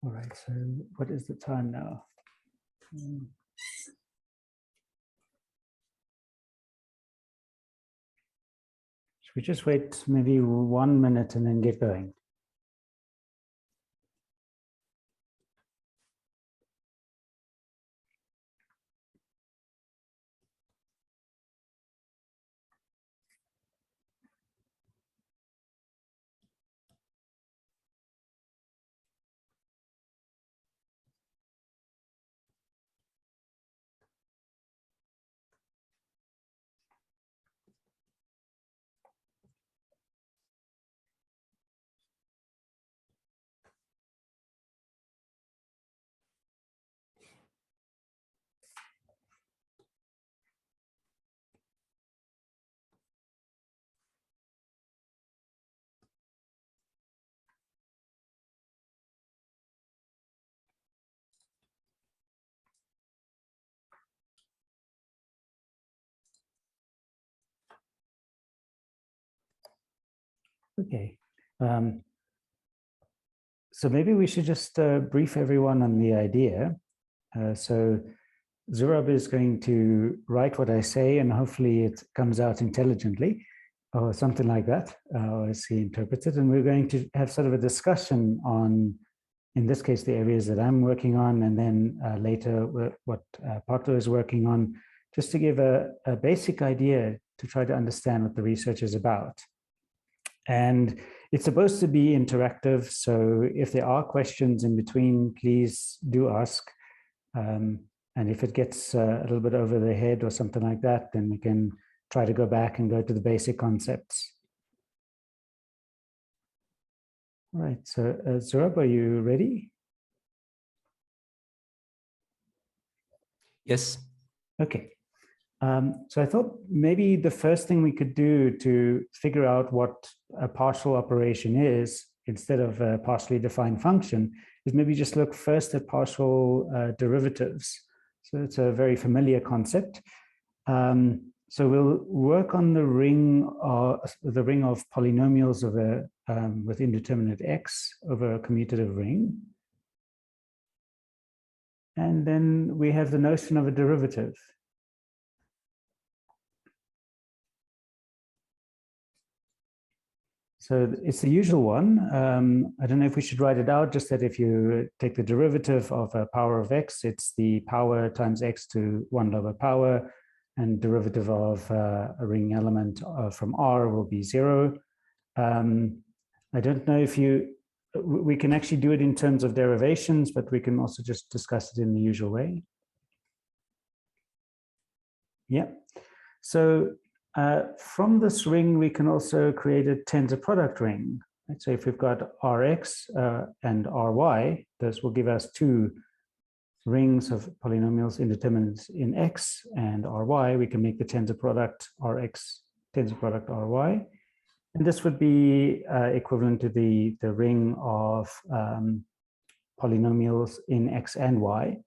All right, so what is the time now? Should we just wait maybe 1 minute and then get going? Okay. So maybe we should just brief everyone on the idea. So Zurab is going to write what I say, and hopefully it comes out intelligently, or something like that, as he interprets it. And we're going to have sort of a discussion on, in this case, the areas that I'm working on, and then later what Partha is working on, just to give a basic idea to try to understand what the research is about. And it's supposed to be interactive, so if there are questions in between, please do ask. And if it gets a little bit over the head or something like that, then we can try to go back and go to the basic concepts. All right, so Zurab, are you ready? Yes. Okay. So I thought maybe the first thing we could do to figure out what a partial operation is, instead of a partially defined function, is maybe just look first at partial derivatives. So it's a very familiar concept. So we'll work on the ring of polynomials of with indeterminate x over a commutative ring. And then we have the notion of a derivative. So it's the usual one. I don't know if we should write it out, just that if you take the derivative of a power of x, it's the power times x to 1 lower power, and derivative of a ring element from R will be 0. I don't know if we can actually do it in terms of derivations, but we can also just discuss it in the usual way. Yeah. So from this ring, we can also create a tensor product ring. Right? So if we've got Rx and Ry, those will give us two rings of polynomials indeterminates in X and Ry. We can make the tensor product Rx, tensor product Ry. And this would be equivalent to the ring of polynomials in X and Y.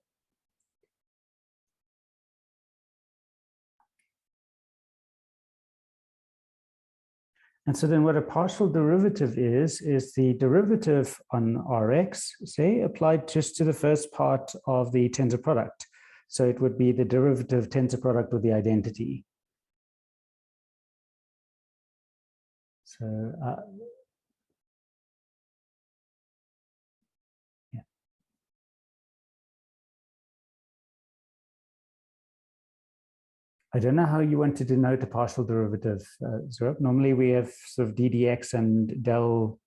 And so then what a partial derivative is the derivative on Rx, say, applied just to the first part of the tensor product. So it would be the derivative tensor product with the identity. So yeah. I don't know how you want to denote a partial derivative, Zurab. Normally we have sort of ddx and del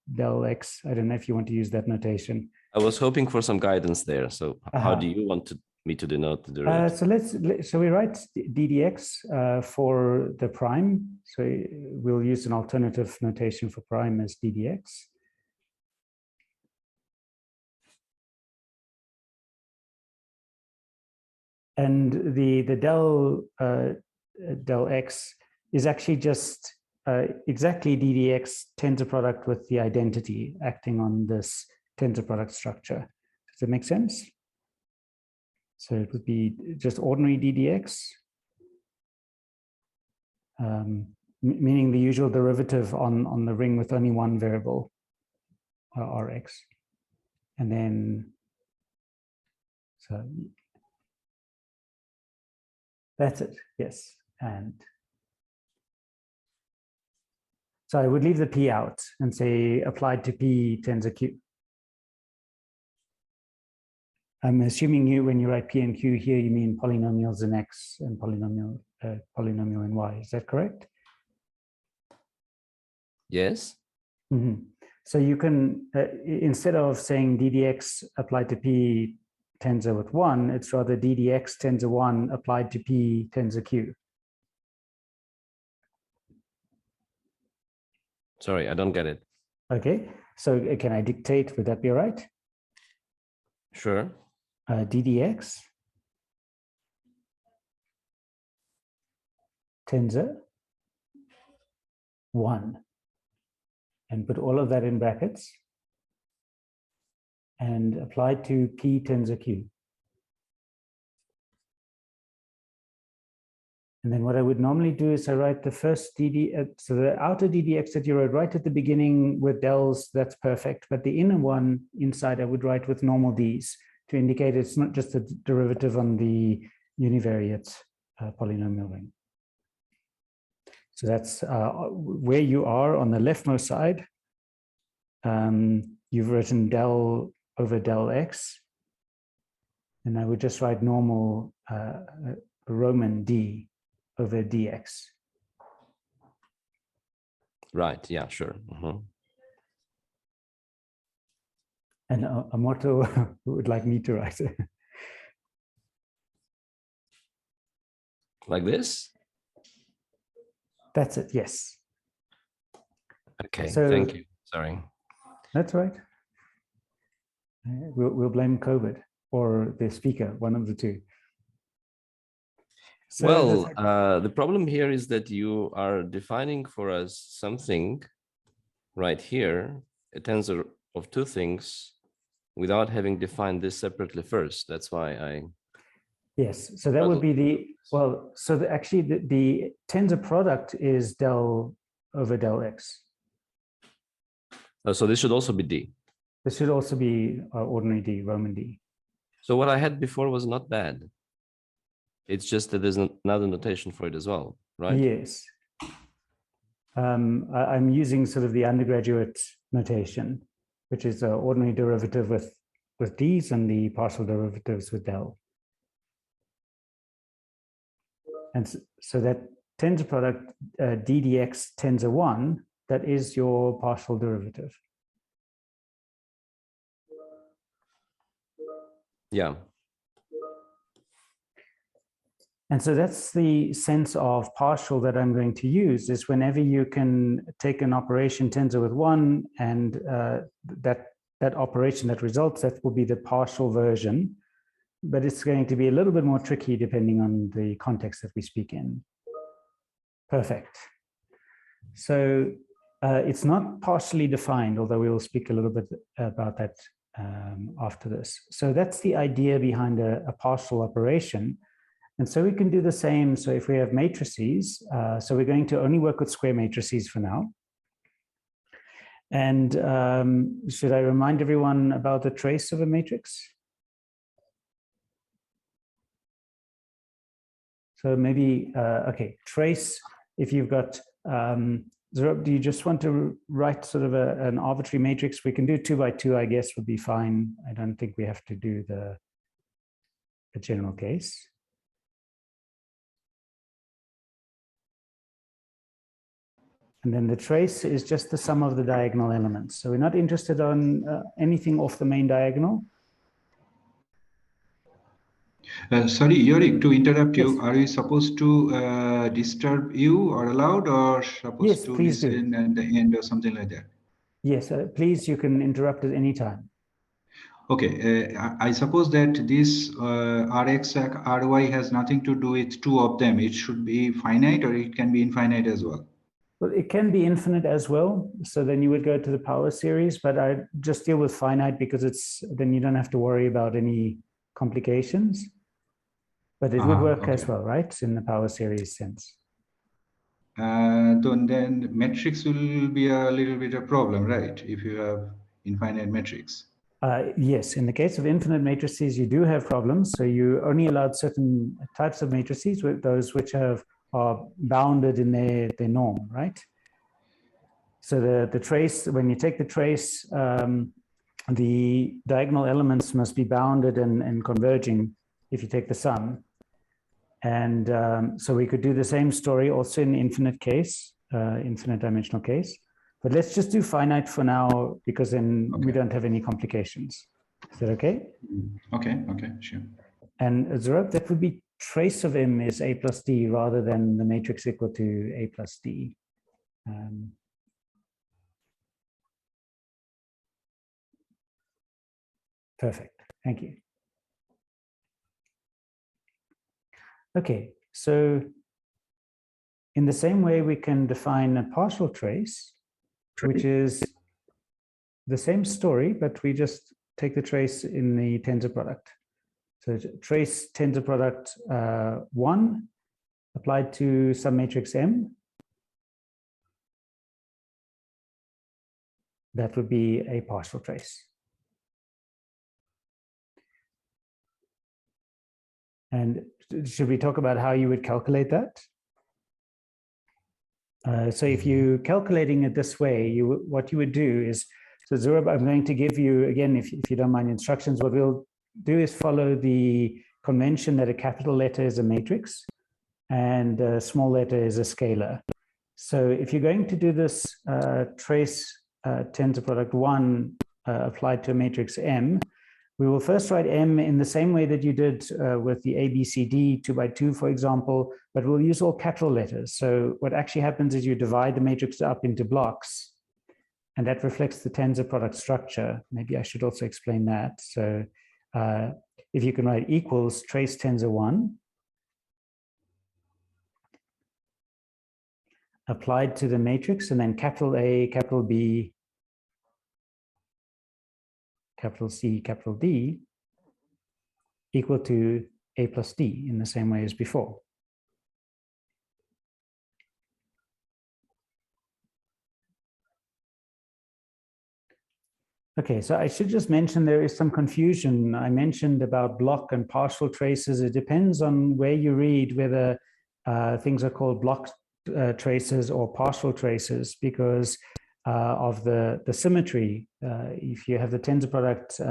x. I don't know if you want to use that notation. I was hoping for some guidance there. So how do you want me to denote the derivative? So we write ddx for the prime. So we'll use an alternative notation for prime as ddx. And the del x is actually just exactly ddx tensor product with the identity acting on this tensor product structure. Does that make sense? So it would be just ordinary ddx, meaning the usual derivative on the ring with only one variable, Rx. And then So that's it, yes. And so I would leave the P out and say applied to P tensor Q. I'm assuming when you write P and Q here, you mean polynomials in X and polynomial in Y. Is that correct? Yes. Mm-hmm. So you can, instead of saying ddx applied to P tensor with 1, it's rather ddx tensor 1 applied to P tensor Q. Sorry, I don't get it. Okay, so can I dictate? Would that be all right? Sure. ddx tensor 1, and put all of that in brackets and apply to P tensor Q. And then what I would normally do is I write the first so the outer ddx that you wrote right at the beginning with del's, that's perfect. But the inner one inside I would write with normal d's to indicate it's not just a derivative on the univariate polynomial ring. So that's where you are on the leftmost side. You've written del over del x. And I would just write normal Roman d over dx. Right, yeah, sure. And Amoto would like me to write it. Like this? That's it, yes. Okay, so, thank you. Sorry. That's right. We'll blame COVID or the speaker, one of the two. So well, the problem here is that you are defining for us something right here, a tensor of two things, without having defined this separately first. That's why I... Yes, so that would be the, well, so actually the tensor product is del over del x. Oh, so this should also be D. This should also be ordinary D, Roman D. So what I had before was not bad. It's just that there's another notation for it as well, right? Yes. I'm using sort of the undergraduate notation, which is the ordinary derivative with d's and the partial derivatives with del. And so that tensor product ddx tensor 1, that is your partial derivative. Yeah. And so that's the sense of partial that I'm going to use, is whenever you can take an operation tensor with 1 and that operation that results, that will be the partial version, but it's going to be a little bit more tricky depending on the context that we speak in. Perfect. So it's not partially defined, although we will speak a little bit about that after this. So that's the idea behind a partial operation. And so we can do the same. So if we have matrices, so we're going to only work with square matrices for now. And should I remind everyone about the trace of a matrix? So maybe, okay, trace, if you've got, do you just want to write sort of an arbitrary matrix? We can do 2 by 2, I guess, would be fine. I don't think we have to do the general case. And then the trace is just the sum of the diagonal elements. So we're not interested on anything off the main diagonal. Sorry, Yorick, to interrupt you, Yes. are we supposed to disturb you or allowed, or supposed to listen at the end or something like that? Yes, please, you can interrupt at any time. Okay, I suppose that this Rx, Ry has nothing to do with two of them. It should be finite, or it can be infinite as well. Well, it can be infinite as well. So then you would go to the power series, but I just deal with finite because then you don't have to worry about any complications. But it would work as well, right? In the power series sense. Then matrix will be a little bit of problem, right? If you have infinite matrix. Yes, in the case of infinite matrices, you do have problems. So you only allowed certain types of matrices, with those which are bounded in their norm, right? So the trace, when you take the trace, the diagonal elements must be bounded and converging if you take the sum. And so we could do the same story also in infinite case, infinite dimensional case. But let's just do finite for now, because then we don't have any complications. Is that okay? Okay, sure. And Zurab, that would be trace of M is A plus D rather than the matrix equal to A plus D. Perfect, thank you. Okay, so in the same way we can define a partial trace, which is the same story, but we just take the trace in the tensor product. So trace tensor product 1 applied to some matrix M. That would be a partial trace. And should we talk about how you would calculate that? So if you're calculating it this way, what you would do is, so Zurab, I'm going to give you, again, if you don't mind instructions, what we'll do is follow the convention that a capital letter is a matrix and a small letter is a scalar. So if you're going to do this trace tensor product 1 applied to a matrix M, we will first write M in the same way that you did with the ABCD 2 by 2, for example, but we'll use all capital letters. So what actually happens is you divide the matrix up into blocks, and that reflects the tensor product structure. Maybe I should also explain that. So if you can write equals trace tensor 1 applied to the matrix, and then capital A, capital B, capital C, capital D, equal to A plus D in the same way as before. Okay, so I should just mention there is some confusion. I mentioned about block and partial traces. It depends on where you read whether things are called block traces or partial traces, because of the symmetry. If you have the tensor product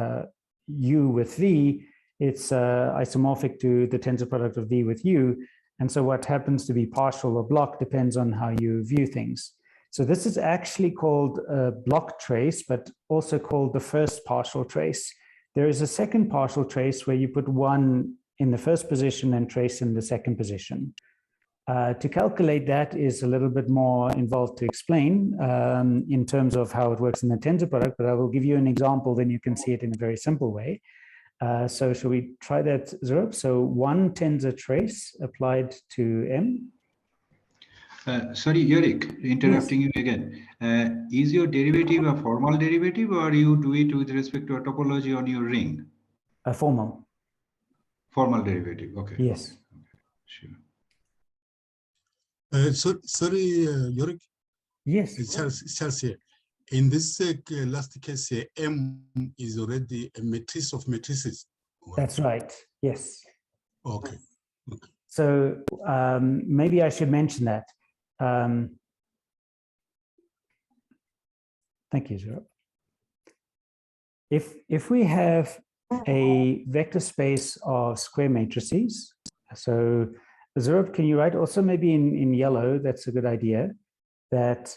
U with V, it's isomorphic to the tensor product of V with U. And so what happens to be partial or block depends on how you view things. So this is actually called a block trace, but also called the first partial trace. There is a second partial trace where you put 1 in the first position and trace in the second position. To calculate that is a little bit more involved to explain in terms of how it works in the tensor product, but I will give you an example, then you can see it in a very simple way. So shall we try that, Zurab? So 1 tensor trace applied to M. Sorry, Yorick, interrupting you again. Is your derivative a formal derivative, or you do it with respect to a topology on your ring? A formal. Formal derivative, okay. Yes. Okay. Sure. Sorry, Yorick. Yes. Charles here. In this last case, M is already a matrix of matrices. That's right. Yes. Okay. So maybe I should mention that. Thank you, Zurab. If we have a vector space of square matrices, so Zurab, can you write also maybe in yellow, that's a good idea, that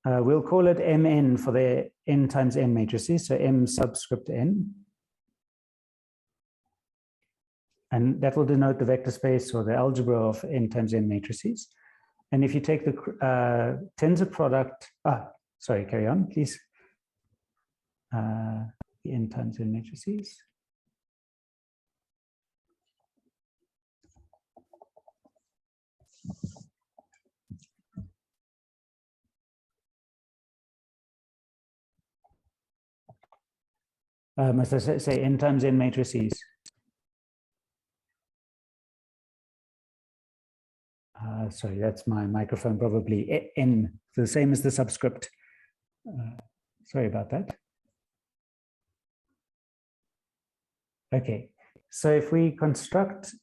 we'll call it Mn for the n times n matrices, so M subscript n. And that will denote the vector space or the algebra of n times n matrices. And if you take the tensor product, sorry, carry on, please. The n times n matrices. Must I say n times n matrices? Sorry, that's my microphone, probably n, so the same as the subscript. Sorry about that. Okay, so if we construct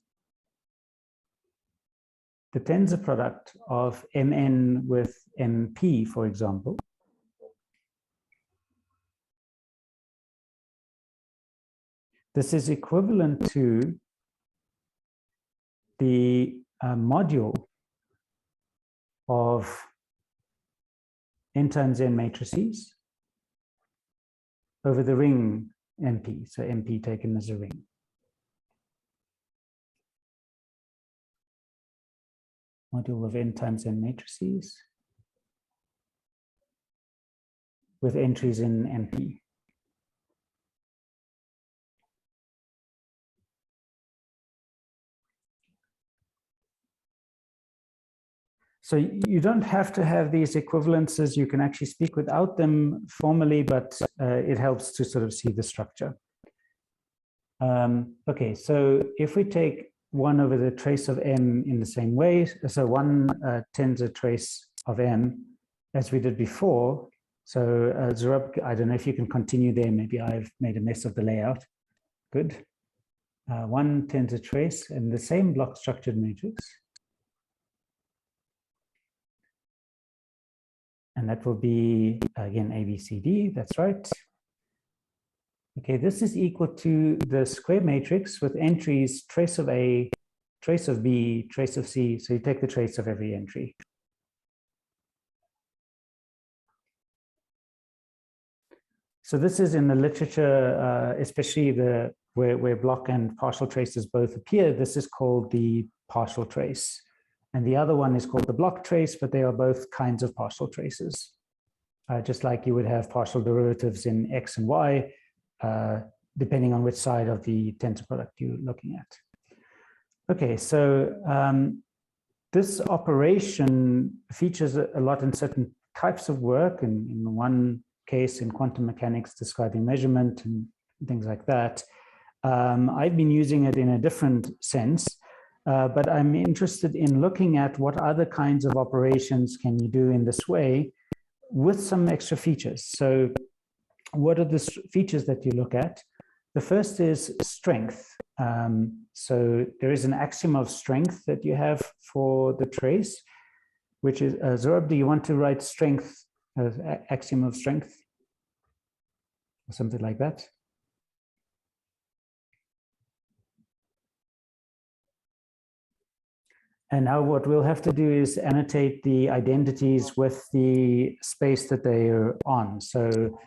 the tensor product of Mn with Mp, for example, this is equivalent to the module of n times n matrices over the ring Mp, so Mp taken as a ring. Module of n times n matrices with entries in Mp. So you don't have to have these equivalences. You can actually speak without them formally, but it helps to sort of see the structure. Okay, so if we take 1 over the trace of m in the same way, so 1 tensor trace of m, as we did before. So Zurab, I don't know if you can continue there. Maybe I've made a mess of the layout. Good. 1 tensor trace in the same block structured matrix. And that will be, again, A, B, C, D. That's right. Okay, this is equal to the square matrix with entries trace of A, trace of B, trace of C. So you take the trace of every entry. So this is in the literature, especially where block and partial traces both appear. This is called the partial trace. And the other one is called the block trace, but they are both kinds of partial traces. Just like you would have partial derivatives in X and Y, depending on which side of the tensor product you're looking at. Okay, so this operation features a lot in certain types of work. In one case, in quantum mechanics, describing measurement and things like that. I've been using it in a different sense. But I'm interested in looking at what other kinds of operations can you do in this way with some extra features. So what are the features that you look at? The first is strength. So there is an axiom of strength that you have for the trace, which is, Zurab, do you want to write strength, axiom of strength? Or something like that? And now what we'll have to do is annotate the identities with the space that they are on. So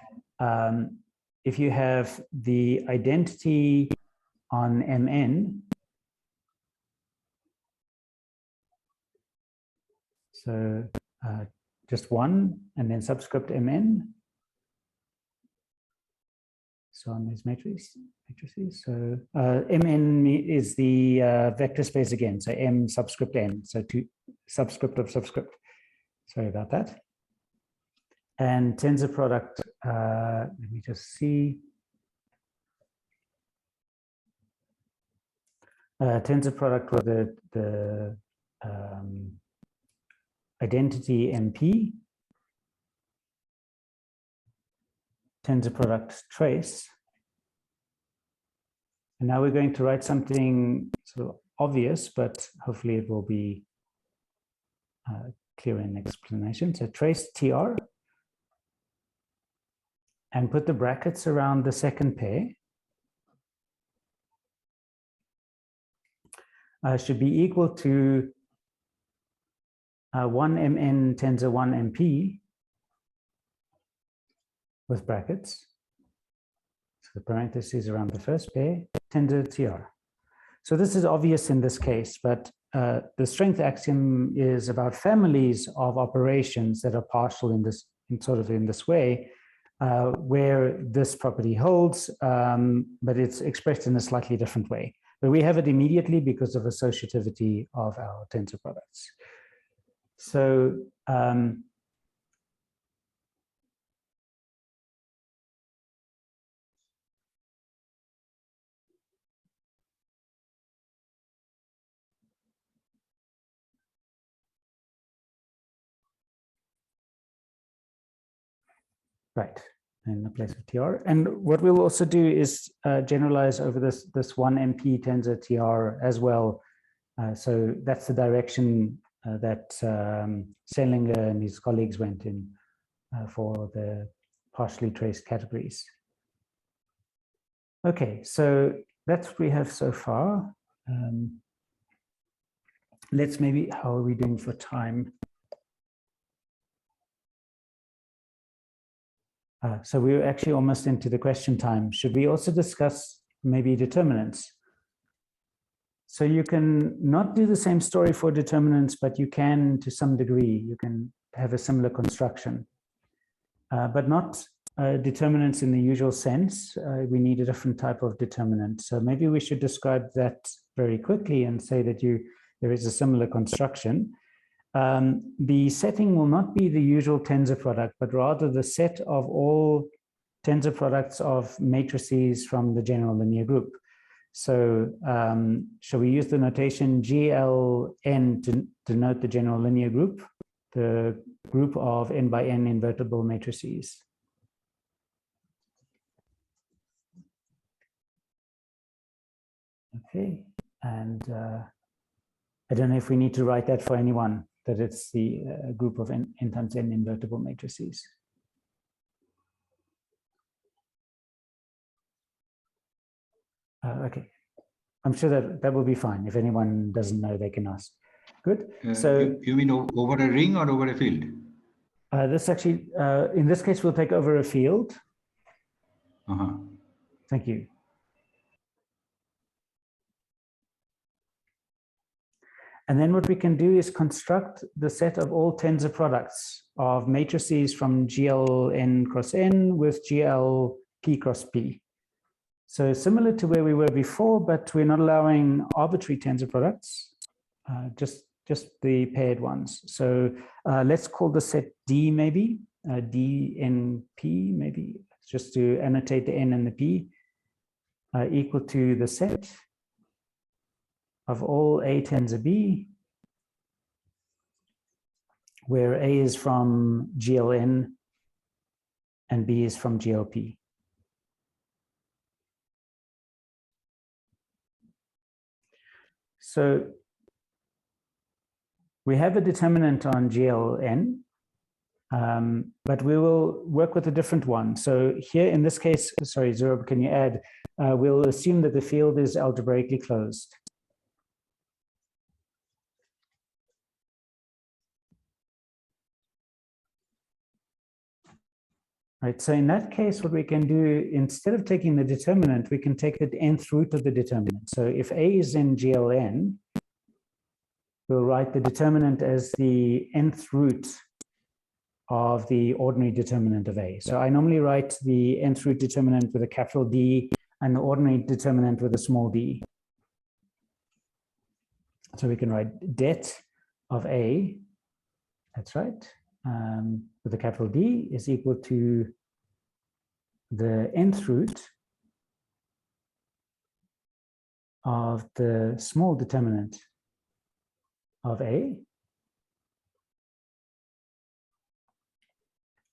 if you have the identity on Mn, so just 1 and then subscript Mn. So on these matrices. So Mn is the vector space again. So M subscript N. So to subscript of subscript. Sorry about that. And tensor product, let me just see. Tensor product with the identity MP. Tensor product trace. And now we're going to write something sort of obvious, but hopefully it will be clear in explanation. So trace TR and put the brackets around the second pair. Should be equal to 1 Mn tensor 1 MP with brackets. So the parentheses around the first pair, tensor TR. So this is obvious in this case, but the strength axiom is about families of operations that are partial in this, in this way, where this property holds, but it's expressed in a slightly different way. But we have it immediately because of associativity of our tensor products. So right. in the place of TR. And what we'll also do is generalize over this one MP tensor TR as well. So that's the direction that Selinger and his colleagues went in for the partially traced categories. Okay, so that's what we have so far. Let's maybe, how are we doing for time? So we're actually almost into the question time. Should we also discuss maybe determinants? So you can not do the same story for determinants, but you can to some degree. You can have a similar construction, but not determinants in the usual sense. We need a different type of determinant. So maybe we should describe that very quickly and say that there is a similar construction. The setting will not be the usual tensor product, but rather the set of all tensor products of matrices from the general linear group. So shall we use the notation GLN to denote the general linear group, the group of n by n invertible matrices? Okay, and I don't know if we need to write that for anyone, that it's the group of n times n invertible matrices. Okay, I'm sure that will be fine. If anyone doesn't know, they can ask. Good. So you mean over a ring or over a field? This actually, in this case, we'll take over a field. Thank you. And then what we can do is construct the set of all tensor products of matrices from GLN cross N with GLP cross P. So similar to where we were before, but we're not allowing arbitrary tensor products, just the paired ones. So let's call the set D maybe, DNP maybe, just to annotate the N and the P, equal to the set of all A tensor B, where A is from GLN and B is from GLP. So we have a determinant on GLN, but we will work with a different one. So here in this case, sorry, Zurab, can you add? We'll assume that the field is algebraically closed. Right, so in that case, what we can do, instead of taking the determinant, we can take the nth root of the determinant. So if A is in GLN, we'll write the determinant as the nth root of the ordinary determinant of A. So I normally write the nth root determinant with a capital D and the ordinary determinant with a small d. So we can write det of A, that's right, with a capital D is equal to the nth root of the small determinant of A.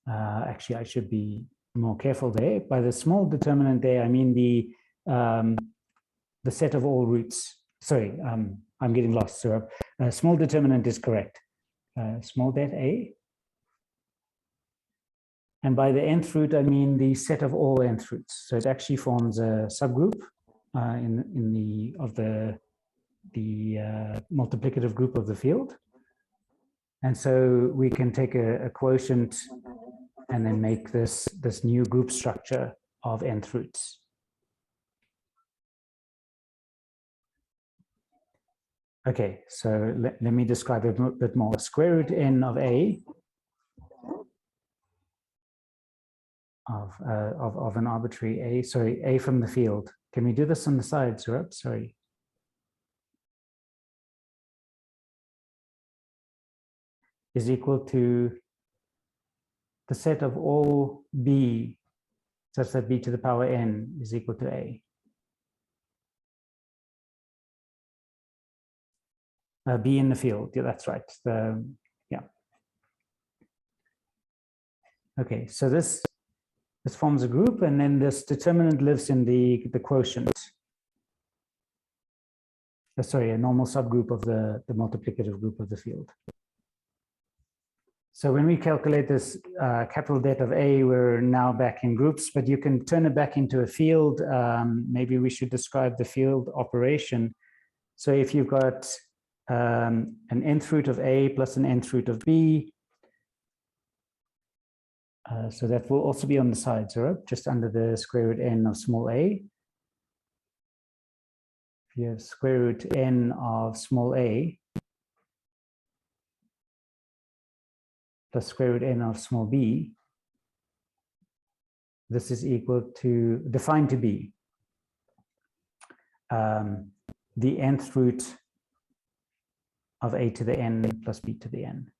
Actually, I should be more careful there. By the small determinant there, I mean the set of all roots. Sorry, I'm getting lost. So small determinant is correct. Small det A. And by the nth root, I mean the set of all nth roots. So it actually forms a subgroup of the multiplicative group of the field. And so we can take a quotient and then make this new group structure of nth roots. Okay, so let me describe it a bit more. Square root n of A of an arbitrary A, sorry, A from the field. Can we do this on the side, Zurab? Sorry. Is equal to the set of all B such that B to the power n is equal to A. B in the field, yeah, that's right. Yeah. Okay, so this This forms a group, and then this determinant lives in the quotient. Sorry, a normal subgroup of the multiplicative group of the field. So when we calculate this capital Det of A, we're now back in groups, but you can turn it back into a field. Maybe we should describe the field operation. So if you've got an nth root of A plus an nth root of B, so that will also be on the side, so just under the square root n of small a. If you have square root n of small a plus square root n of small b, this is equal to, defined to be the nth root of a to the n plus b to the n.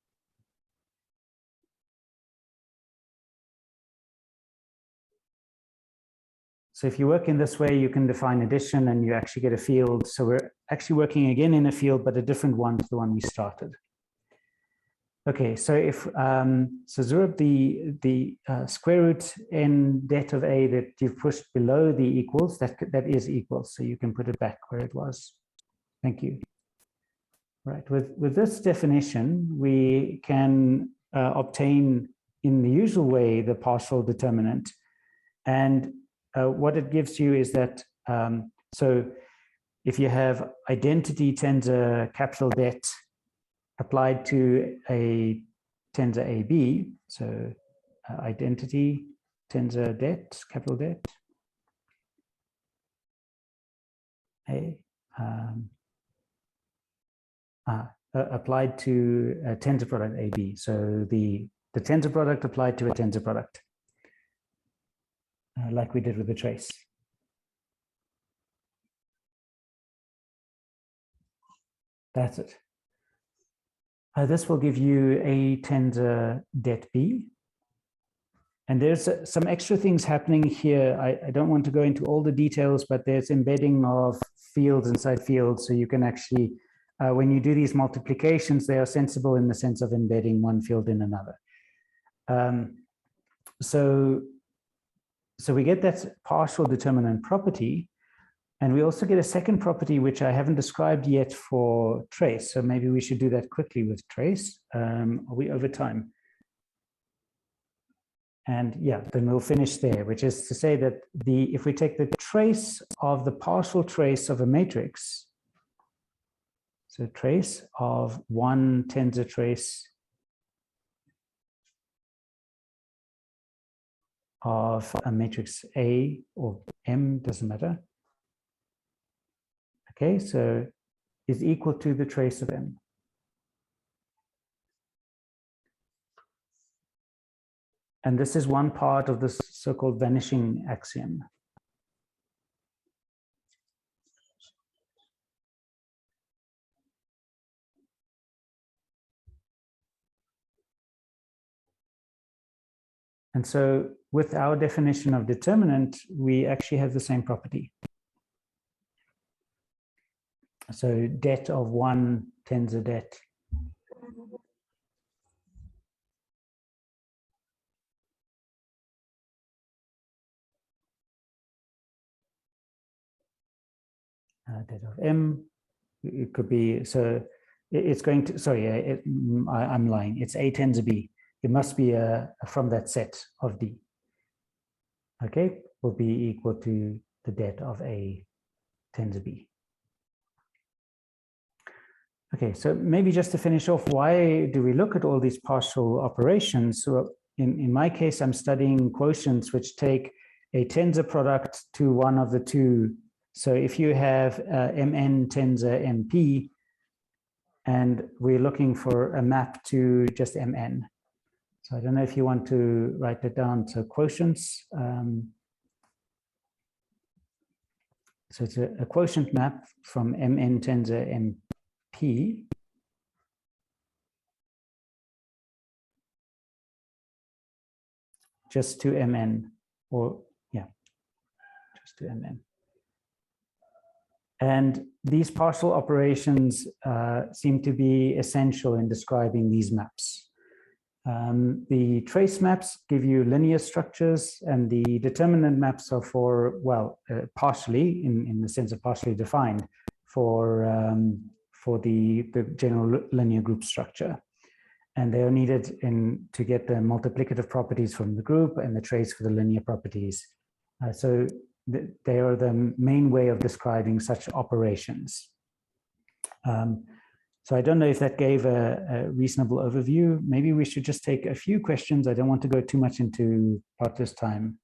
So if you work in this way, you can define addition and you actually get a field. So we're actually working again in a field, but a different one to the one we started. Okay, so if so Zurab, the square root n det of a that you've pushed below the equals, that is equals, so you can put it back where it was. Thank you. Right, with this definition, we can obtain in the usual way the partial determinant, and what it gives you is that, so if you have identity tensor capital Det applied to a tensor AB, so identity tensor Det, capital Det, A, applied to a tensor product AB. So the tensor product applied to a tensor product. Like we did with the trace. That's it. This will give you a tensor Det B. And there's some extra things happening here. I don't want to go into all the details, but there's embedding of fields inside fields. So you can actually, when you do these multiplications, they are sensible in the sense of embedding one field in another. So we get that partial determinant property, and we also get a second property which I haven't described yet for trace. So maybe we should do that quickly with trace. Are we over time? And yeah, then we'll finish there, which is to say that if we take the trace of the partial trace of a matrix, so trace of one tensor trace of a matrix A or M, doesn't matter. Okay, so is equal to the trace of M. And this is one part of this so-called vanishing axiom. And so with our definition of determinant, we actually have the same property. So Det of one tensor Det Det of M, it could be, so it's going to, sorry, I'm lying, it's A tensor B. It must be from that set of D. Okay, will be equal to the Det of A tensor B. Okay, so maybe just to finish off, why do we look at all these partial operations? So in my case, I'm studying quotients which take a tensor product to one of the two. So if you have Mn tensor Mp, and we're looking for a map to just Mn. So I don't know if you want to write that down. So quotients. So it's a quotient map from Mn tensor Mp just to Mn, or yeah, just to Mn. And these partial operations seem to be essential in describing these maps. The trace maps give you linear structures, and the determinant maps are for, well, partially, in the sense of partially defined, for the general linear group structure. And they are needed to get the multiplicative properties from the group and the trace for the linear properties. So they are the main way of describing such operations. So I don't know if that gave a reasonable overview. Maybe we should just take a few questions. I don't want to go too much into Partha's time.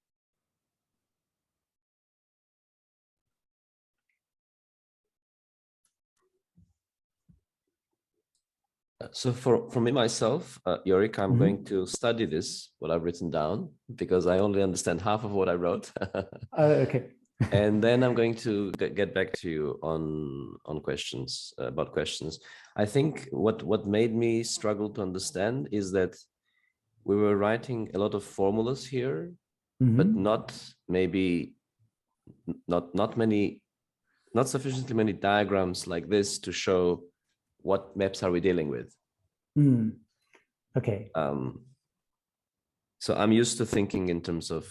So for me myself, Yorick, I'm going to study this, what I've written down, because I only understand half of what I wrote. Okay. And then I'm going to get back to you on questions, about questions. I think what made me struggle to understand is that we were writing a lot of formulas here, but not sufficiently many diagrams like this to show what maps are we dealing with. Okay. So I'm used to thinking in terms of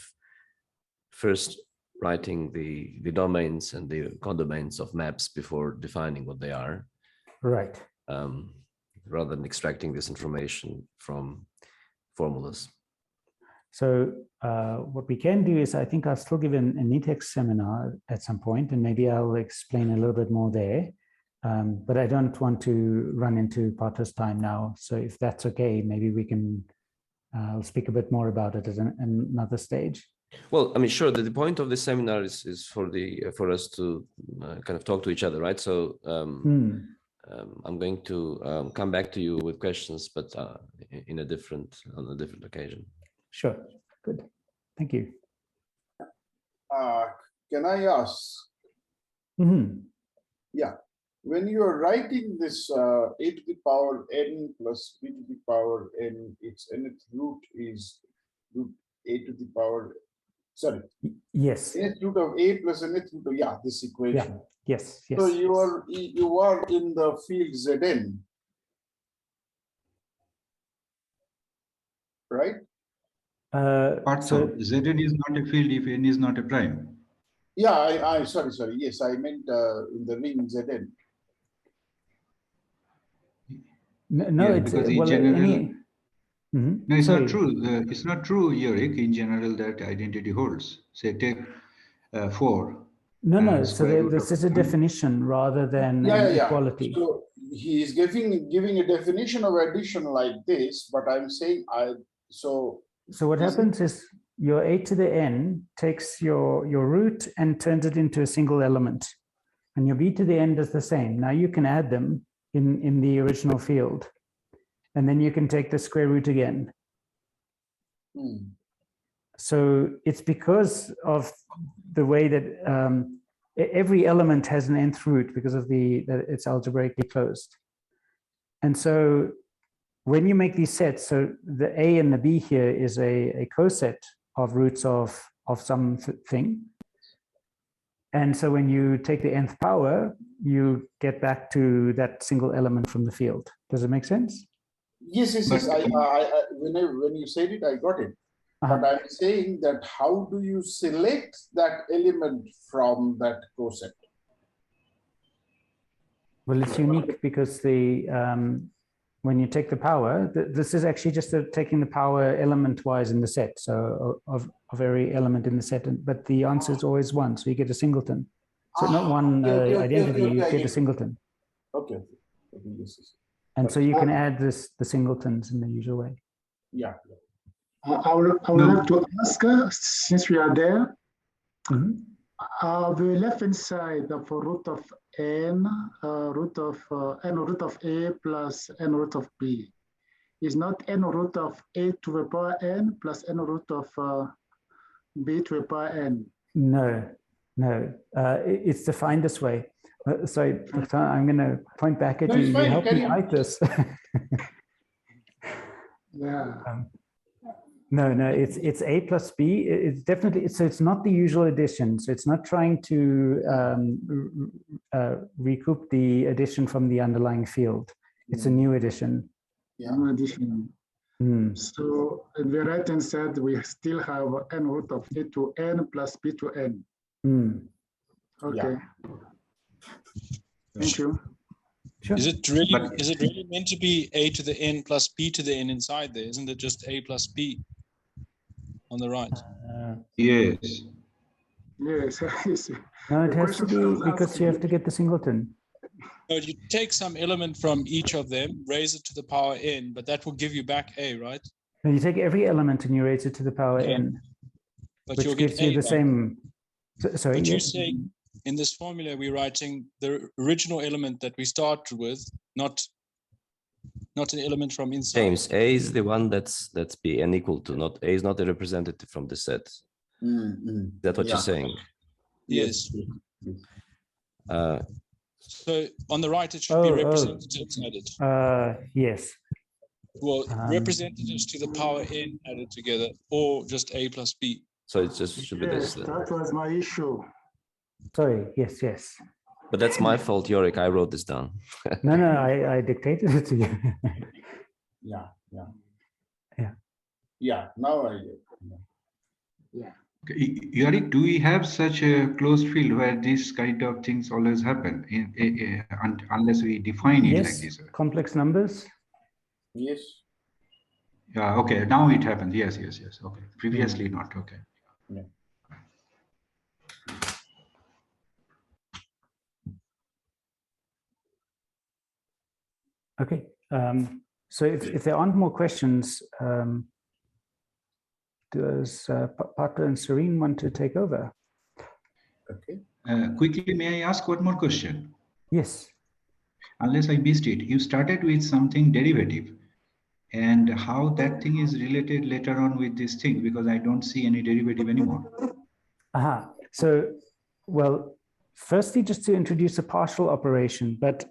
first writing the domains and the codomains of maps before defining what they are. Right. Rather than extracting this information from formulas. So what we can do is, I think I'll still give a NITheCS seminar at some point, and maybe I'll explain a little bit more there. But I don't want to run into Partha's time now. So if that's okay, maybe we can I'll speak a bit more about it at another stage. Well, I mean, sure. The point of the seminar is for us to kind of talk to each other, right? So I'm going to come back to you with questions, but on a different occasion. Sure. Good. Thank you. Can I ask? Yeah. When you are writing this a to the power n plus b to the power n, its nth root is root a to the power. Sorry. Yes. Nth root of a plus nth root of this equation. Yeah. Yes. Yes. So you are in the field Zn, right? So Zn is not a field if n is not a prime. Yeah. Sorry. Yes, I meant in the ring Zn. No, yeah, it's because in well, general. No, it's Sorry. not true. It's not true, Yorick. In general, that identity holds. Say, take 4. No. So this is a definition rather than an equality. So he is giving a definition of addition like this, but I'm saying So what happens is your a to the n takes your root and turns it into a single element, and your b to the n does the same. Now you can add them in the original field, and then you can take the square root again. So it's because of the way that every element has an nth root because of that it's algebraically closed. And so when you make these sets, so the a and the b here is a coset of roots of something. And so when you take the nth power, you get back to that single element from the field. Does it make sense? Yes. When you said it, I got it. But I'm saying that how do you select that element from that coset? Well, it's unique because when you take the power, this is actually just taking the power element-wise in the set, so of every element in the set, but the answer is always 1, so you get a singleton. So not one identity, you get a singleton. Okay. Yes. And so you can add the singletons in the usual way. Yeah. I would like to ask, since we are there, the left-hand side of root of n, root of a plus n root of b is not n root of a to the power n plus n root of b to the power n. No. It's defined this way. Sorry, I'm going to point back at you. You help me write this. Yeah. No, it's a plus b. It's definitely, so it's not the usual addition. So it's not trying to recoup the addition from the underlying field. It's a new addition. Yeah. New addition. So in the right-hand side, we still have n root of a to n plus b to n. Okay. Thank you. Sure. Is it really meant to be a to the n plus b to the n inside there? Isn't it just a plus b on the right? Yes. Yes. No, it The has to question I was be because you have to asking- get the singleton. No, you take some element from each of them, raise it to the power n, but that will give you back a, right? And you take every element and you raise it to the power Yeah. n, But you'll which get gives you a the back. same. Sorry, But you yes. say in this formula we're writing the original element that we started with, not an element from inside. James, A is the one that's B n equal to, not A is not a representative from the set. That's what you're saying. Yes. Uh, So on the right it should be representatives added. Yes. Well, representatives to the power n added together, or just a plus b. so it just should be Yes, this. that was my issue. Sorry. Yes. Yes. But that's my fault, Yorick. I wrote this down. No. I dictated it to you. Yeah. Now I get. Yeah. Yorick, do we have such a closed field where these kind of things always happen unless we define it like Yes. this? Complex numbers. Yes. Yeah, okay, now it happens. Yes. Okay. Previously not. Okay. Yeah. Okay. So if there aren't more questions, does Partha and Serene want to take over? Okay. Quickly, may I ask one more question? Yes. Unless I missed it, you started with something derivative, and how that thing is related later on with this thing, because I don't see any derivative anymore. Aha. So, well, firstly, just to introduce a partial operation, but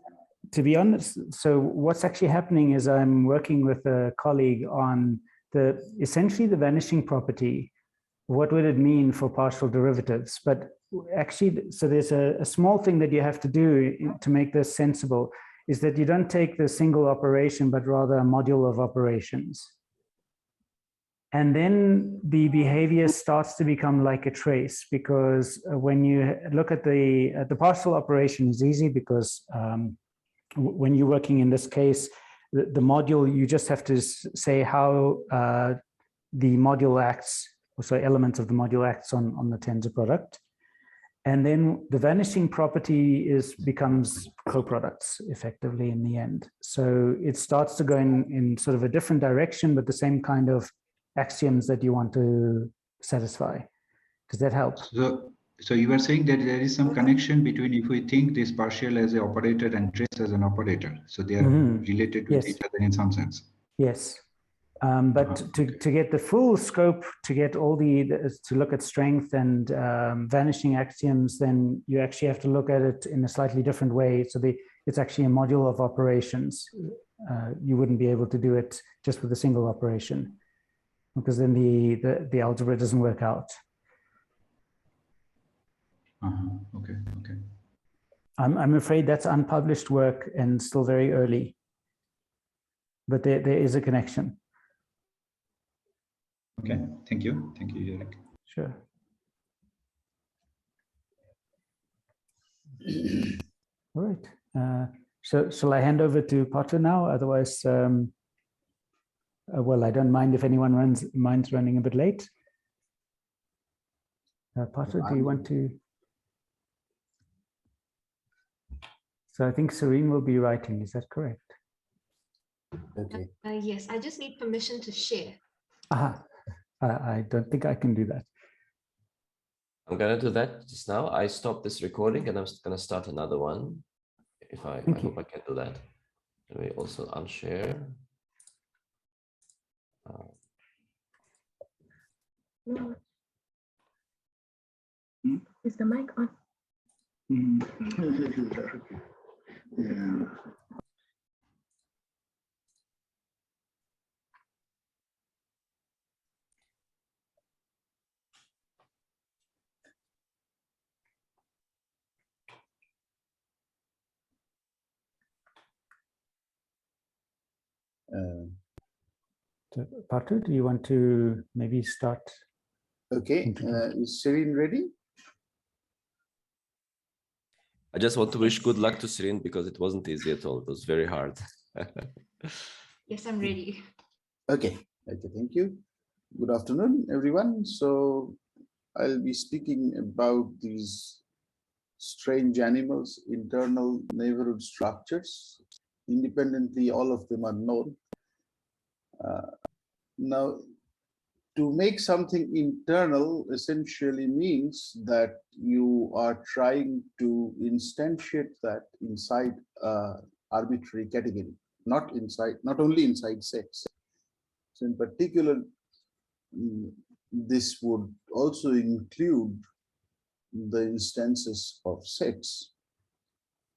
to be honest, so what's actually happening is I'm working with a colleague on essentially the vanishing property. What would it mean for partial derivatives? But actually, so there's a small thing that you have to do to make this sensible, is that you don't take the single operation, but rather a module of operations. And then the behavior starts to become like a trace, because when you look at the partial operation is easy because when you're working in this case, the module, you just have to say how the module acts, so elements of the module acts on the tensor product. And then the vanishing property becomes coproducts effectively in the end. So it starts to go in sort of a different direction, but the same kind of axioms that you want to satisfy. Does that help? So you were saying that there is some connection between, if we think this partial as an operator and trace as an operator, so they are related with each other in some sense. Yes. But to get the full scope, to get all to look at strength and vanishing axioms, then you actually have to look at it in a slightly different way. So it's actually a module of operations. You wouldn't be able to do it just with a single operation, because then the algebra doesn't work out. Okay. I'm afraid that's unpublished work and still very early, but there is a connection. Okay, thank you, Yorick. Sure. All right. So shall I hand over to Partha now? Otherwise, well, I don't mind if anyone minds running a bit late. Partha, do you want to? So I think Serene will be writing. Is that correct? Okay. Yes, I just need permission to share. I don't think I can do that. I'm gonna do that just now. I stopped this recording and I'm gonna start another one. I hope I can do that. Let me also unshare. Is the mic on? Yeah. Partha, do you want to maybe start? Okay, is Serene ready? I just want to wish good luck to Sirin because it wasn't easy at all. It was very hard. Yes, I'm ready. Okay, thank you. Good afternoon, everyone. So I'll be speaking about these strange animals, internal neighborhood structures. Independently, all of them are known. Now, to make something internal essentially means that you are trying to instantiate that inside arbitrary category, not only inside sets. So in particular, this would also include the instances of sets.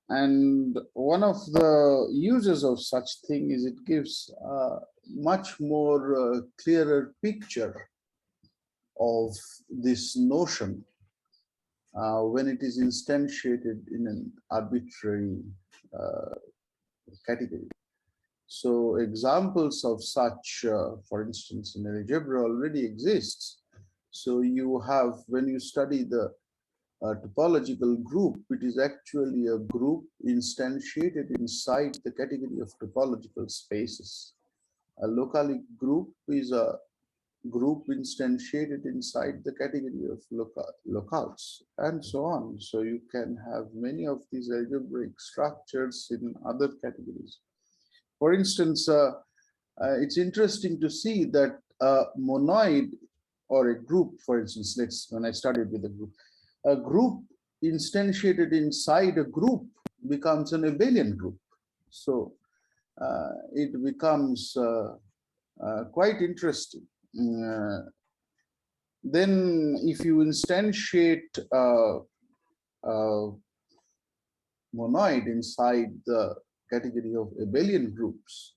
And one of the uses of such thing is it gives a much more clearer picture of this notion when it is instantiated in an arbitrary category. So examples of such, for instance, in algebra already exists. So you have, when you study the topological group, it is actually a group instantiated inside the category of topological spaces. A localic group is a group instantiated inside the category of locales, and so on. So you can have many of these algebraic structures in other categories. For instance, it's interesting to see that a monoid or a group, for instance, when I started with a group instantiated inside a group becomes an abelian group. So it becomes quite interesting. Then if you instantiate a monoid inside the category of abelian groups,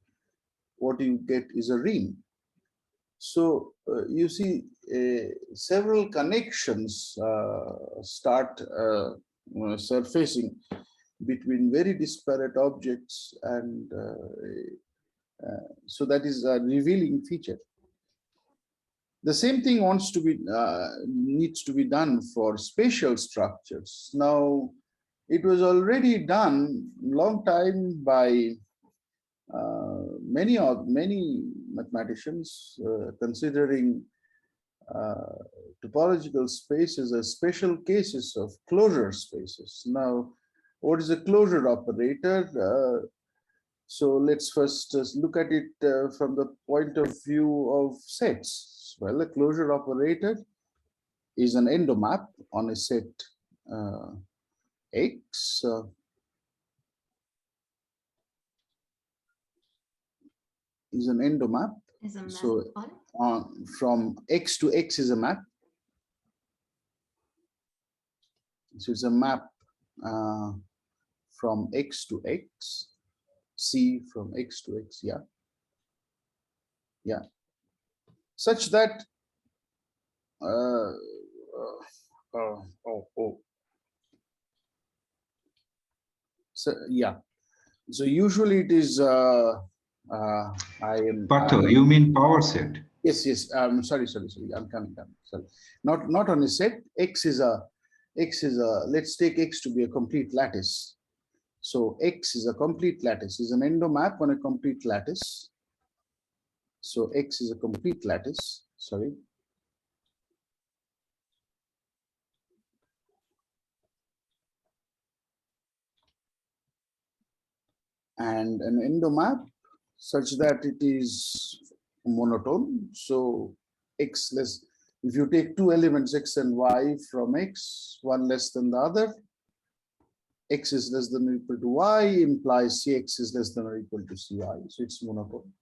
what you get is a ring. So you see several connections start surfacing between very disparate objects, and so that is a revealing feature. The same thing needs to be done for spatial structures. Now, it was already done long time by many mathematicians, considering topological spaces as special cases of closure spaces. Now, what is a closure operator? So let's first look at it from the point of view of sets. Well, a closure operator is an endomap on a set X. Is an endomap. Is a map so on? From X to X is a map. So it's a map from X to X. C from X to X, yeah. Such that so yeah. So usually it is Partha, you mean power set? Yes. Sorry. I'm coming. Sorry. Not on a set. X is a. Let's take X to be a complete lattice. So X is a complete lattice. Is an endomap on a complete lattice. So X is a complete lattice. Sorry. And an endomap such that it is monotone. So X less, if you take two elements X and Y from X, one less than the other, X is less than or equal to Y implies Cx is less than or equal to Cy. So it's monotone.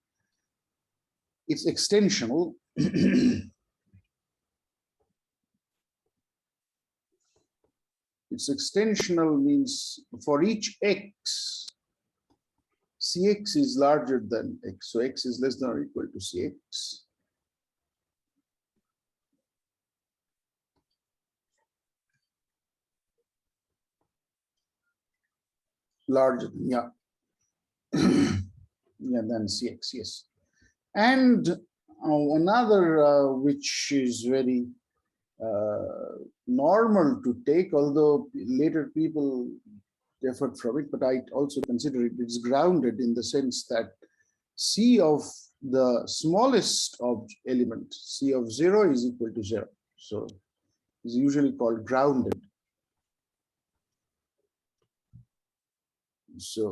It's extensional. It's extensional means for each X, Cx is larger than X. So X is less than or equal to Cx. Larger, yeah. Yeah, than Cx, yes. And Another which is very normal to take, although later people differed from it, but I also consider it's grounded in the sense that C of the smallest of element, C of 0 is equal to 0. So it's usually called grounded. So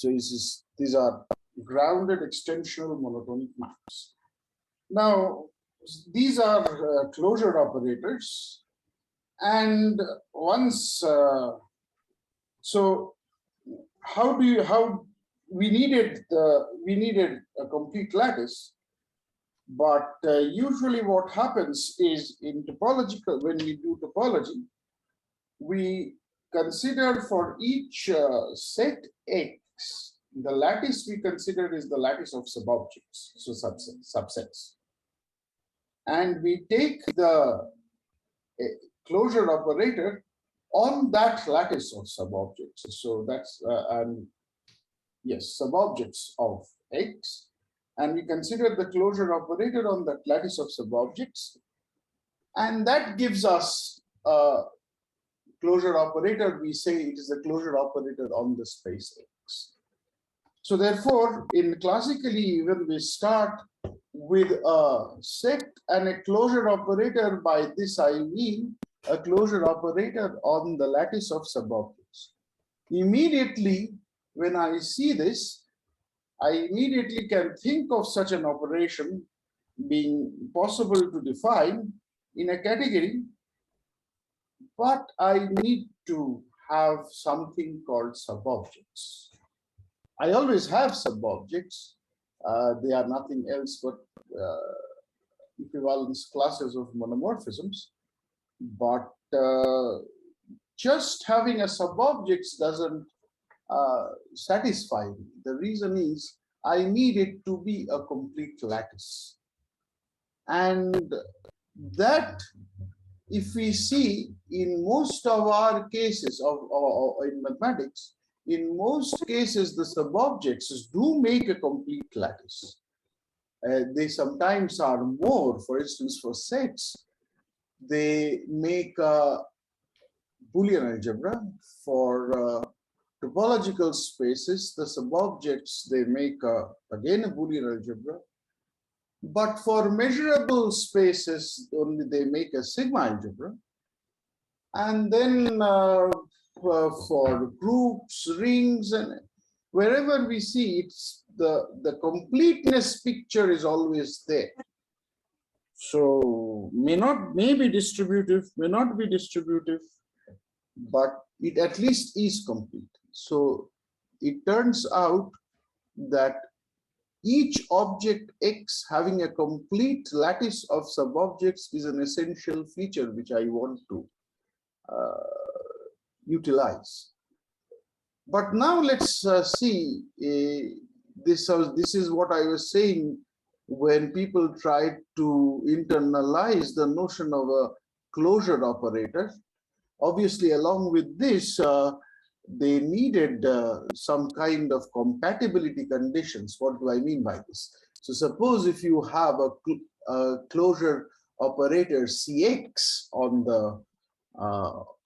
these are grounded extensional monotonic maps. Now, these are closure operators, and once so how we needed a complete lattice, but usually what happens is in topological, when we do topology, we consider for each set X, the lattice we consider is the lattice of subobjects, so subsets. And we take the closure operator on that lattice of subobjects. So that's, yes, subobjects of X. And we consider the closure operator on that lattice of subobjects. And that gives us a closure operator. We say it is a closure operator on the space X. So therefore, in classically, when we start with a set and a closure operator, by this I mean a closure operator on the lattice of subobjects. Immediately, when I see this, I immediately can think of such an operation being possible to define in a category, but I need to have something called subobjects. I always have subobjects. They are nothing else but equivalence classes of monomorphisms. But just having a subobjects doesn't satisfy me. The reason is I need it to be a complete lattice. And that, if we see in most of our cases in mathematics, in most cases, the subobjects do make a complete lattice. They sometimes are more. For instance, for sets, they make a Boolean algebra. For topological spaces, the subobjects, they make again a Boolean algebra. But for measurable spaces, only they make a sigma algebra. And then for groups, rings, and wherever we see it's the completeness picture is always there. So may be distributive, may not be distributive, but it at least is complete. So it turns out that each object X having a complete lattice of subobjects is an essential feature which I want to utilize. But now let's see, this is what I was saying when people tried to internalize the notion of a closure operator. Obviously, along with this, they needed some kind of compatibility conditions. What do I mean by this? So suppose if you have a closure operator Cx on the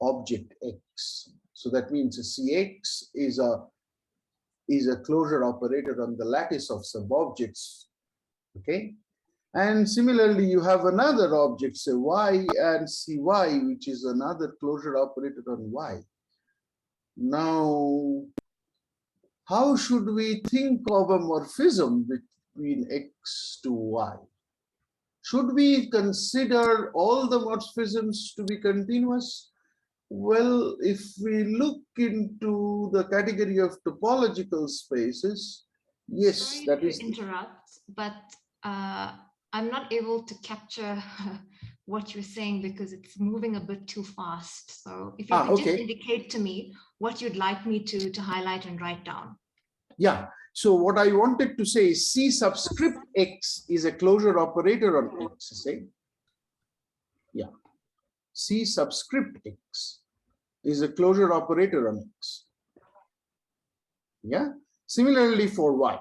object X. So that means a Cx is a closure operator on the lattice of subobjects. Okay. And similarly, you have another object, say Y and Cy, which is another closure operator on Y. Now, how should we think of a morphism between X to Y? Should we consider all the morphisms to be continuous? Well, if we look into the category of topological spaces, yes, Sorry that to is. interrupt, but I'm not able to capture what you're saying because it's moving a bit too fast. So if you could just indicate to me what you'd like me to highlight and write down. Yeah. So what I wanted to say is C subscript X is a closure operator on X, say. Yeah. C subscript X is a closure operator on X. Yeah. Similarly for Y.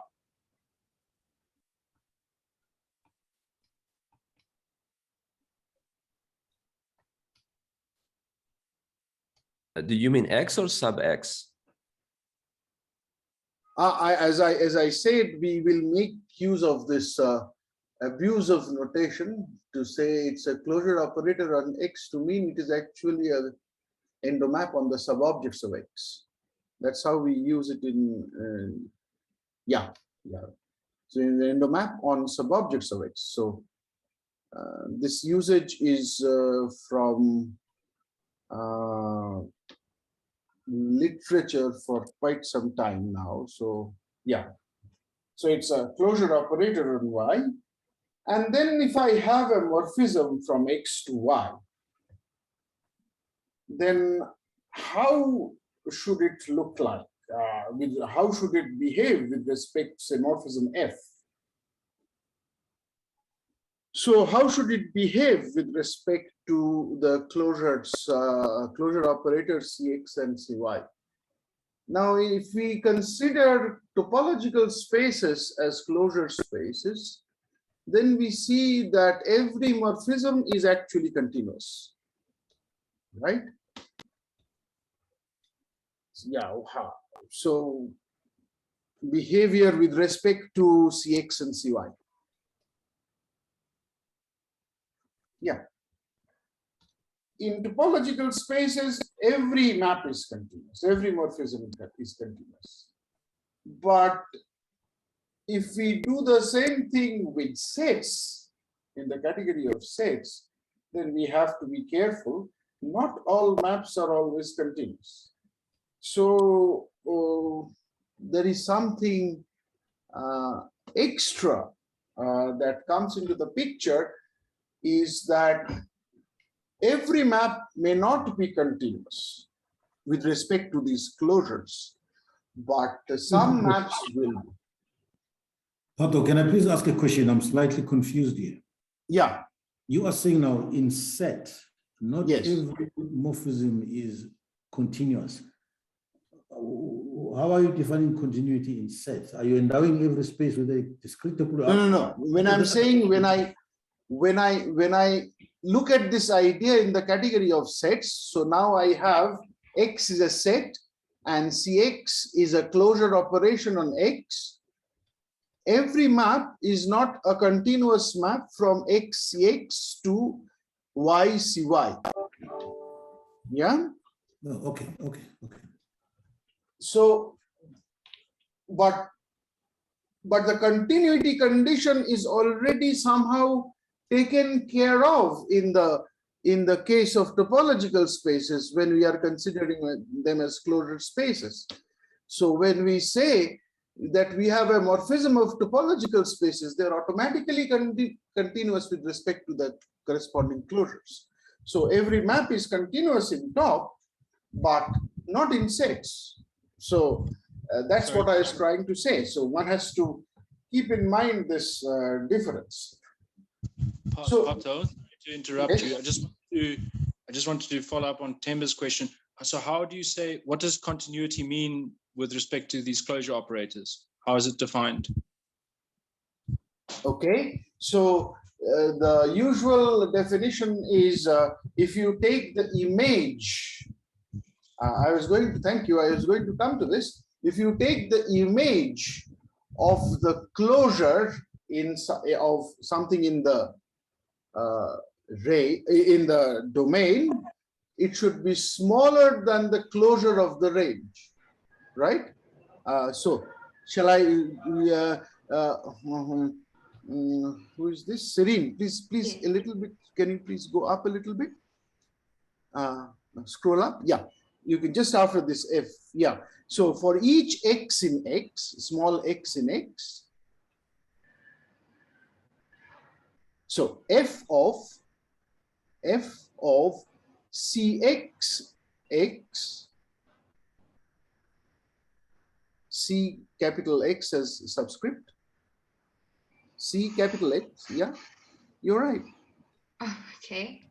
Do you mean X or sub X? As I said, we will make use of this abuse of notation to say it's a closure operator on X to mean it is actually a endomap on the subobjects of X. That's how we use it in, yeah. So in the endomap on subobjects of X. So this usage is from literature for quite some time now. So yeah. So it's a closure operator on Y. And then if I have a morphism from X to Y, then how should it look like? How should it behave with respect to morphism F? So how should it behave with respect to the closures, closure operators Cx and Cy? Now, if we consider topological spaces as closure spaces, then we see that every morphism is actually continuous, right? Yeah. So behavior with respect to Cx and Cy. Yeah. In topological spaces, every map is continuous, every morphism is continuous. But if we do the same thing with sets, in the category of sets, then we have to be careful. Not all maps are always continuous. So there is something extra that comes into the picture, is that every map may not be continuous with respect to these closures, but some maps will be. Partha, can I please ask a question? I'm slightly confused here. Yeah. You are saying now in set, not Yes. every morphism is continuous. How are you defining continuity in sets? Are you endowing every space with a discrete topology? No. When I'm saying, when I look at this idea in the category of sets, so now I have X is a set and Cx is a closure operation on X. Every map is not a continuous map from XCX to YCY. Yeah? No, okay. So, but the continuity condition is already somehow taken care of in the case of topological spaces when we are considering them as closure spaces. So when we say that we have a morphism of topological spaces, they're automatically continuous with respect to the corresponding closures. So every map is continuous in top, but not in sets. So that's what I was trying to say. So one has to keep in mind this difference. Partha, sorry to interrupt yes. you. I just wanted to follow up on Temba's question. So how do you say, what does continuity mean with respect to these closure operators? How is it defined? Okay, so the usual definition is if you take the image, I was going to come to this. If you take the image of the closure of something in the in the domain, it should be smaller than the closure of the range, right? So shall I? Who is this? Serene, please, a little bit. Can you please go up a little bit? Scroll up. Yeah, you can just after this F. Yeah. So for each X in X, small x in X. So F of Cx X, C capital X as subscript, C capital X, yeah, you're right. Okay.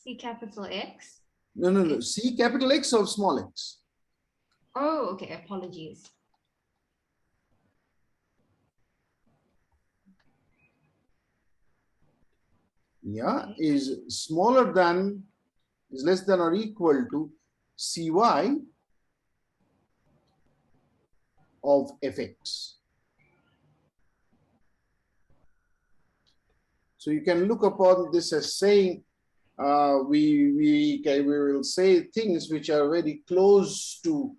C capital X? No, C capital X of small x. Oh, okay, apologies. Yeah, is smaller than, is less than or equal to Cy of fx. So you can look upon this as saying we will say things which are very close to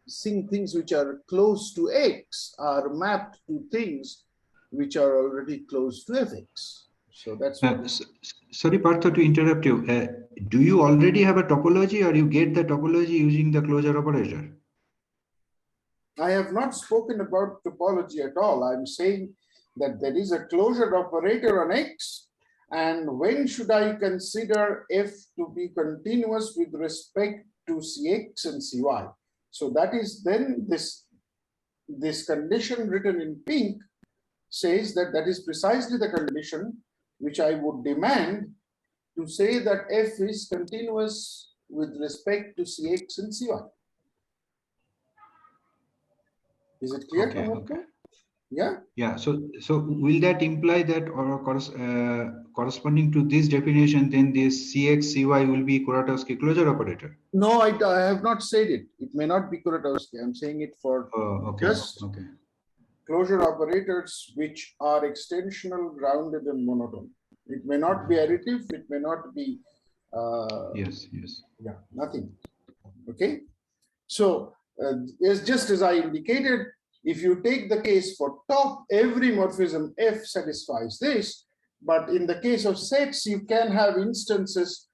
things which are close to x are mapped to things which are already close to fx. So that's sorry, Partha, to interrupt you. Do you already have a topology, or you get the topology using the closure operator? I have not spoken about topology at all. I'm saying that there is a closure operator on X, and when should I consider F to be continuous with respect to Cx and Cy? So that is then this condition written in pink says that that is precisely the condition which I would demand to say that F is continuous with respect to Cx and Cy. Is it clear? Okay, okay. Yeah. Yeah. So will that imply that, or corresponding to this definition, then this Cx Cy will be Kuratowski closure operator? No, I have not said it. It may not be Kuratowski. I'm saying it for just closure operators which are extensional, grounded, and monotone. It may not be additive. It may not be. Yes. Yeah, nothing. Okay. So just as I indicated, if you take the case for top, every morphism F satisfies this. But in the case of sets, you can have instances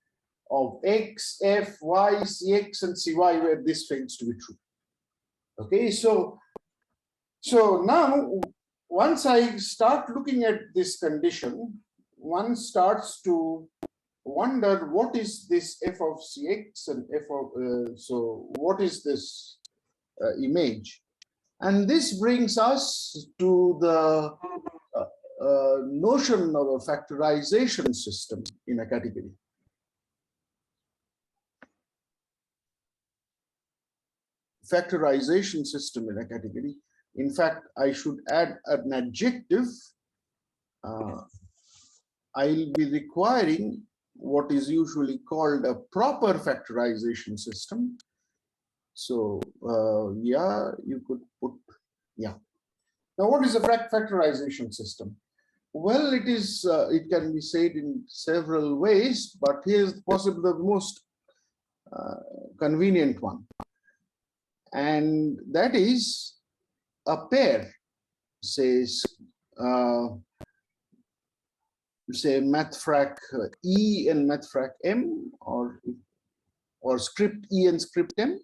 of X, F, Y, Cx, and Cy where this fails to be true. Okay, so now once I start looking at this condition, one starts to wonder what is this F of Cx and F of so what is this image? And this brings us to the notion of a factorization system in a category. Factorization system in a category. In fact, I should add an adjective. I'll be requiring what is usually called a proper factorization system. So yeah, you could put, yeah. Now, what is a factorization system? Well, it is. It can be said in several ways, but here's possibly the most convenient one, and that is a pair. Says say mathfrak E and mathfrak M, or script E and script M.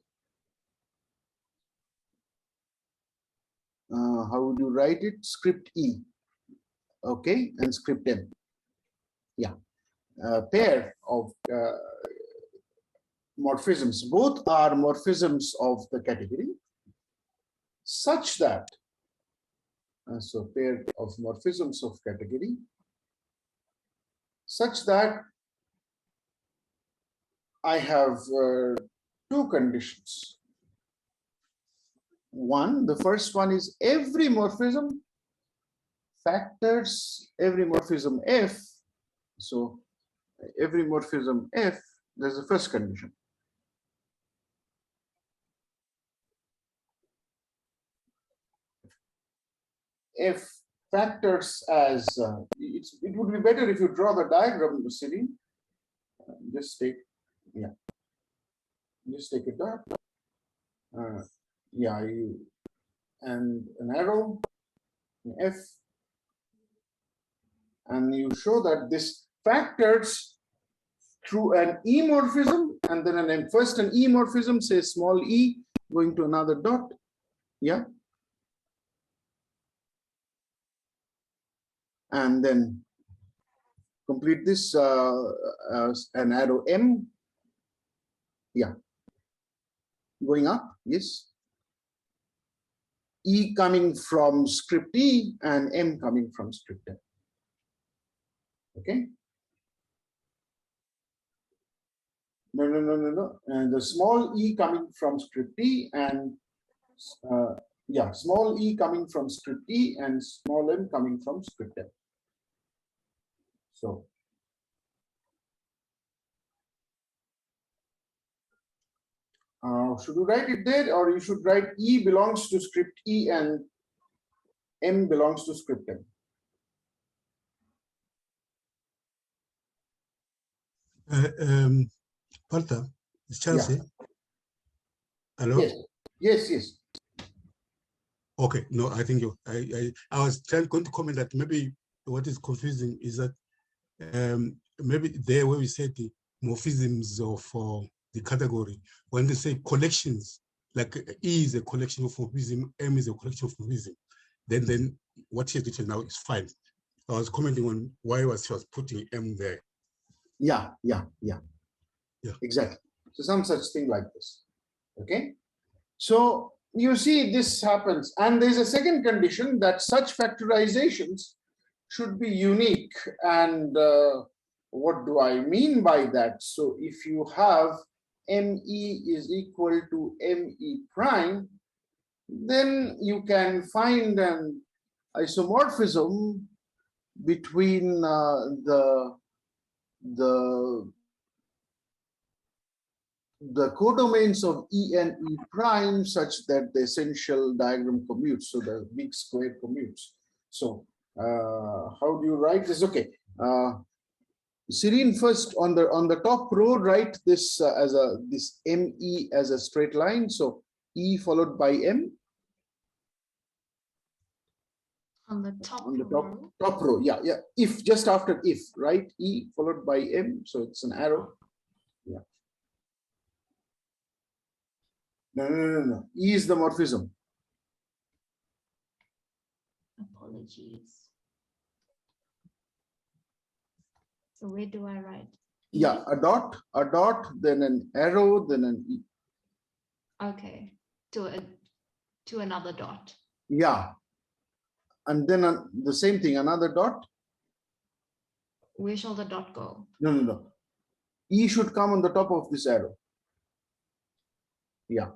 How would you write it? Script E, okay, and script M. Yeah, a pair of morphisms. Both are morphisms of the category, such that so pair of morphisms of category, such that I have two conditions. One, the first one is every morphism factors every morphism F. So every morphism F, there's the first condition. F factors as, it would be better if you draw the diagram, Celine. Just take, yeah. Just take it up. Yeah, and an arrow, an F, and you show that this factors through an E morphism, and then first an E morphism, say small e, going to another dot, yeah, and then complete this an arrow M, yeah, going up, yes. E coming from script E and M coming from script M. Okay. No. And the small e coming from script E and yeah, small e coming from script E and small m coming from script M. So Now, should you write it there, or you should write E belongs to script E and M belongs to script M? Partha, it's Chelsea. Yeah. Hello? Yes, yes, yes. Okay, no, I think I was going to comment that maybe what is confusing is that maybe there where we said the morphisms of the category, when they say collections, like E is a collection of morphism, M is a collection of morphism, then what she has written now is fine. I was commenting on why she was putting M there. Yeah. Yeah. Exactly. So some such thing like this. Okay. So you see this happens, and there's a second condition that such factorizations should be unique. And what do I mean by that? So if you have ME is equal to ME prime, then you can find an isomorphism between the codomains of E and E prime such that the essential diagram commutes, so the big square commutes. So how do you write this? Okay, Serene, first on the top row, write this as this ME as a straight line. So E followed by M. On the top row, yeah. If just after if, right? E followed by M, so it's an arrow. Yeah. No. E is the morphism. Apologies. So where do I write? Yeah, a dot, then an arrow, then an E. Okay, to another dot. Yeah, and then the same thing, another dot. Where shall the dot go? No. E should come on the top of this arrow. Yeah.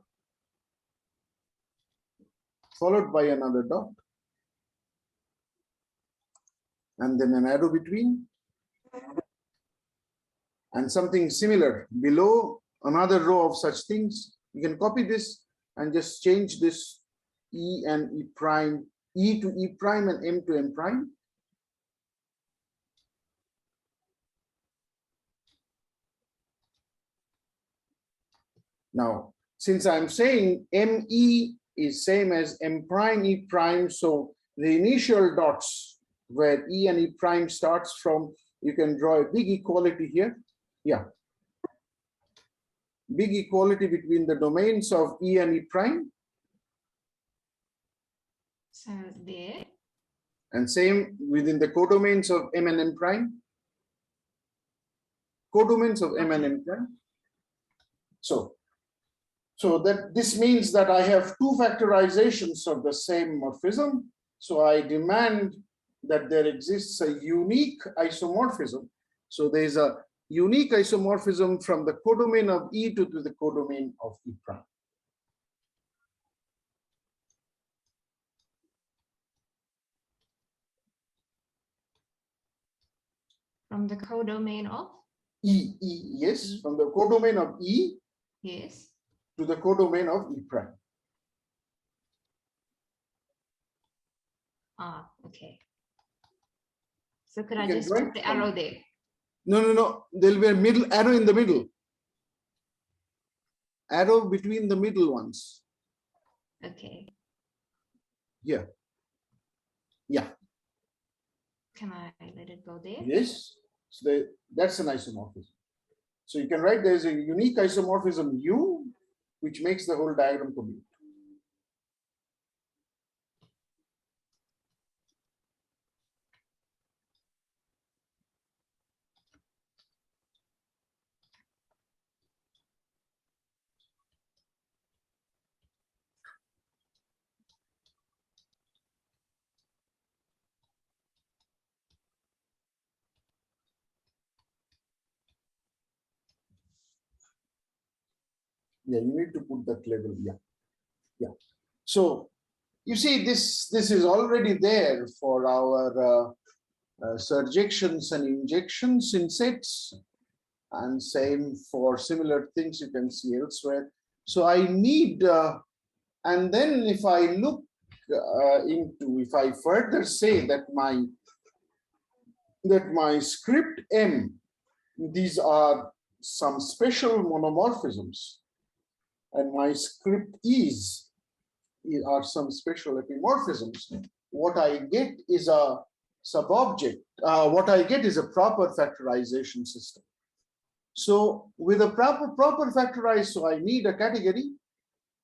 Followed by another dot. And then an arrow between. And something similar below, another row of such things. You can copy this and just change this E and E prime, E to E prime and M to M prime. Now, since I'm saying ME is same as M prime E prime, so the initial dots where E and E prime starts from, you can draw a big equality here. Yeah. Big equality between the domains of E and E prime. So there. And same within the codomains of M and M prime. Codomains of M and M prime. So that this means that I have two factorizations of the same morphism. So I demand that there exists a unique isomorphism. So there's a unique isomorphism from the codomain of E to the codomain of E prime. From the codomain of? E, yes, from the codomain of E. Yes. To the codomain of E prime. Ah, okay. So could I just put the arrow there? No. There'll be a middle arrow in the middle. Arrow between the middle ones. Okay. Yeah. Can I let it go there? Yes. So that's an isomorphism. So you can write there's a unique isomorphism U, which makes the whole diagram commute. Yeah, you need to put that level. Yeah. So you see, this is already there for our surjections and injections in sets, and same for similar things you can see elsewhere. So I need, and then if I look if I further say that my script M, these are some special monomorphisms, and my script E's are some special epimorphisms, what I get is a subobject. What I get is a proper factorization system. So with a proper factorized, so I need a category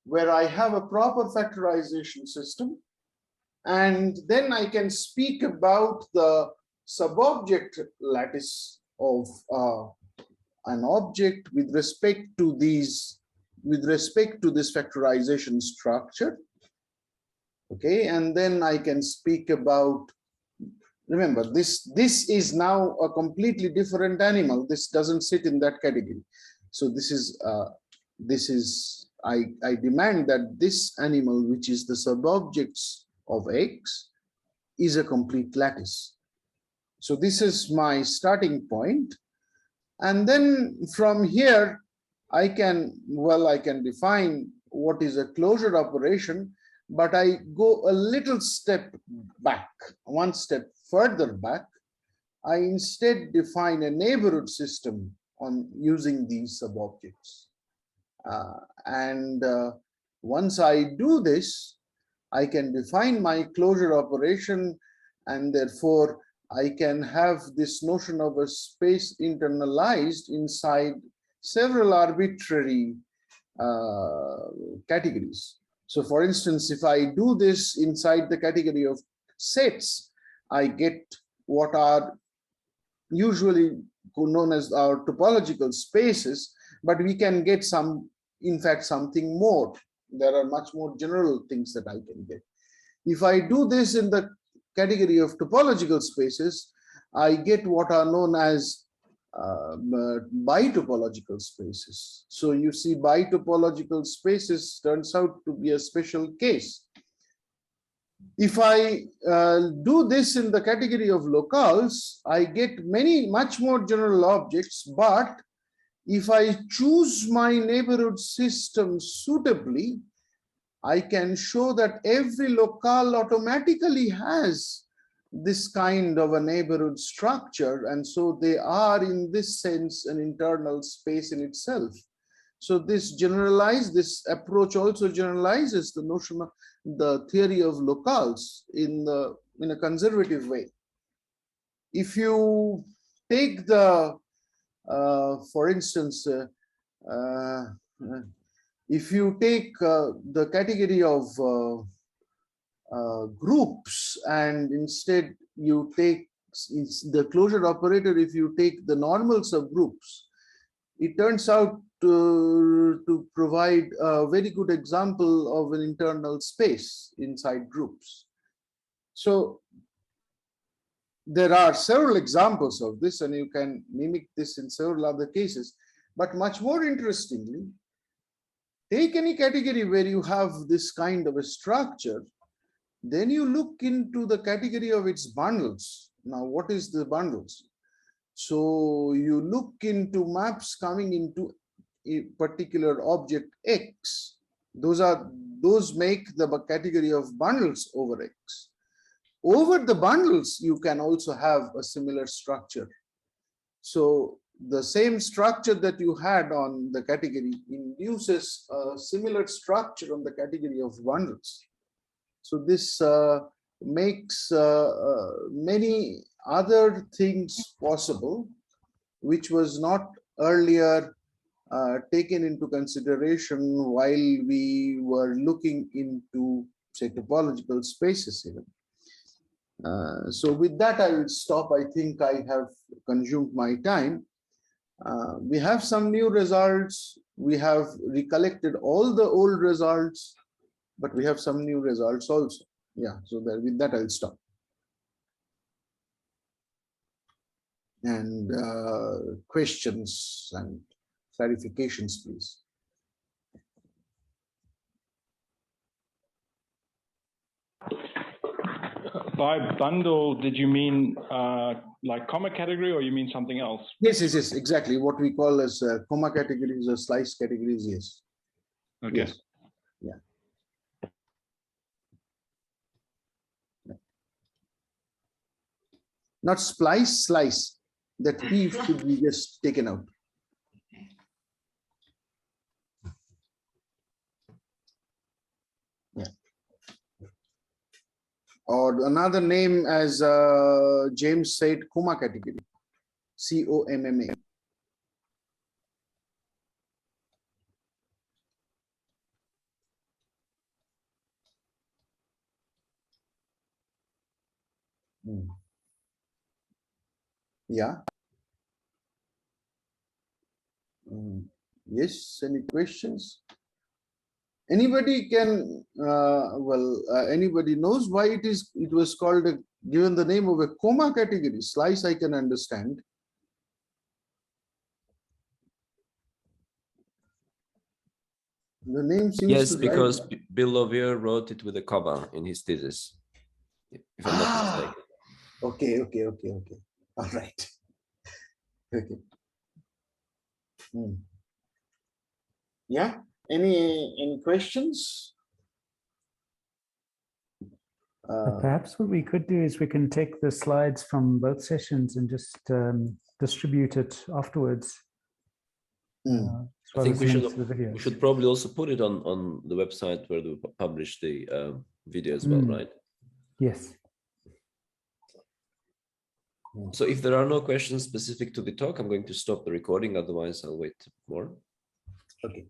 where I have a proper factorization system, and then I can speak about the subobject lattice of an object with respect to this factorization structure. Okay, and then I can speak about, remember, this is now a completely different animal. This doesn't sit in that category. So this is I demand that this animal, which is the subobjects of X, is a complete lattice. So this is my starting point. And then from here, I can define what is a closure operation, but I go a little step back, one step further back. I instead define a neighborhood system on using these subobjects. Once I do this, I can define my closure operation, and therefore I can have this notion of a space internalized inside several arbitrary categories. So for instance, if I do this inside the category of sets, I get what are usually known as our topological spaces, but we can get in fact, something more. There are much more general things that I can get. If I do this in the category of topological spaces, I get what are known as bitopological spaces. So you see, bitopological spaces turns out to be a special case. If I do this in the category of locales, I get much more general objects, but if I choose my neighborhood system suitably, I can show that every locale automatically has this kind of a neighborhood structure, and so they are in this sense an internal space in itself. So this approach also generalizes the notion of the theory of locales in a conservative way. If you take for instance, if you take the category of groups, and instead you take the closure operator, if you take the normal subgroups, it turns out to provide a very good example of an internal space inside groups. So there are several examples of this, and you can mimic this in several other cases. But much more interestingly, take any category where you have this kind of a structure, then you look into the category of its bundles. Now, what is the bundles? So you look into maps coming into a particular object X. Those make the category of bundles over X. Over the bundles, you can also have a similar structure. So the same structure that you had on the category induces a similar structure on the category of bundles. So this makes many other things possible, which was not earlier taken into consideration while we were looking into, say, topological spaces even. So with that, I will stop. I think I have consumed my time. We have some new results. We have recollected all the old results, but we have some new results also. Yeah, so with that, I'll stop. And questions and clarifications, please. By bundle, did you mean like comma category, or you mean something else? Yes, exactly. What we call as comma categories or slice categories, yes. Okay. Yes. Yeah. Not splice, slice. That P should be just taken out. Yeah. Or another name, as James said, comma category. COMMA. Yeah. Yes, any questions? Anybody can, anybody knows why it was called, given the name of a comma category? Slice, I can understand. The name seems yes, to because like... Bill Lovier wrote it with a comma in his thesis, if I'm not mistaken. Okay. All right. Okay. Yeah. Any questions? Perhaps what we could do is we can take the slides from both sessions and just distribute it afterwards. I think we should probably also put it on the website where we publish the video as well, right? Yes. So if there are no questions specific to the talk, I'm going to stop the recording. Otherwise, I'll wait more. Okay.